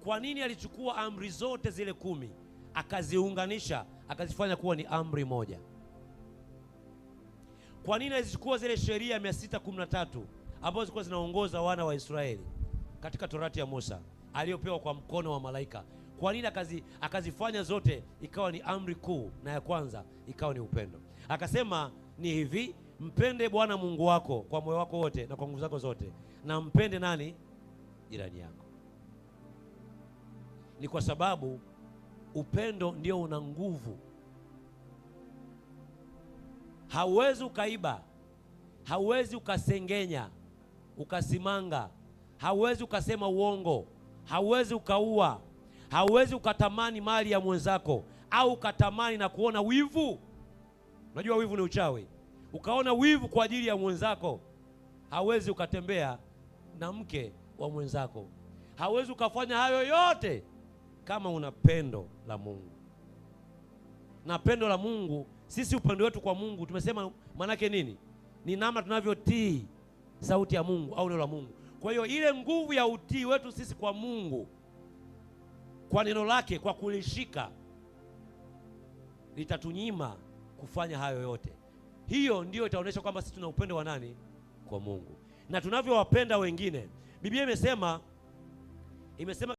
Kwa nini alichukua amri zote zile 10 akaziunganisha akazifanya kuwa ni amri moja? Kwa nini alichukua zile sheria 613 ambazo zilikuwa zinaongoza wana wa Israeli katika Torati ya Musa aliyopewa kwa mkono wa malaika? Kwa nini akazifanya zote ikawa ni amri kuu, na ya kwanza ikawa ni upendo? Akasema ni hivi: mpende Bwana Mungu wako kwa moyo wako wote na kwa nguvu zako zote, na mpende nani? Jirani yako. Ni kwa sababu upendo ndio una nguvu. Hauwezi ukaiba, hauwezi ukasengenya, ukasimanga, hauwezi ukasema uongo, hauwezi ukaua, hauwezi ukatamani mali ya mwenzako, au ukatamani na kuona wivu. Unajua wivu ni uchawi. Ukaona wivu kwa ajili ya mwenzako. Hauwezi ukatembea na mke wa mwenzako. Hauwezi ukafanya hayo yote kama una pendo la Mungu. Na pendo la Mungu, sisi upendo wetu kwa Mungu tumesema manake nini? Ni namna tunavyotii sauti ya Mungu au neno la Mungu. Kwa hiyo ile nguvu ya utii wetu sisi kwa Mungu, kwa neno lake, kwa kulishika, litatunyima kufanya hayo yote. Hiyo ndio itaonyesha kwamba sisi tuna upendo wa nani? Kwa Mungu. Na tunavyowapenda wengine, Biblia imesema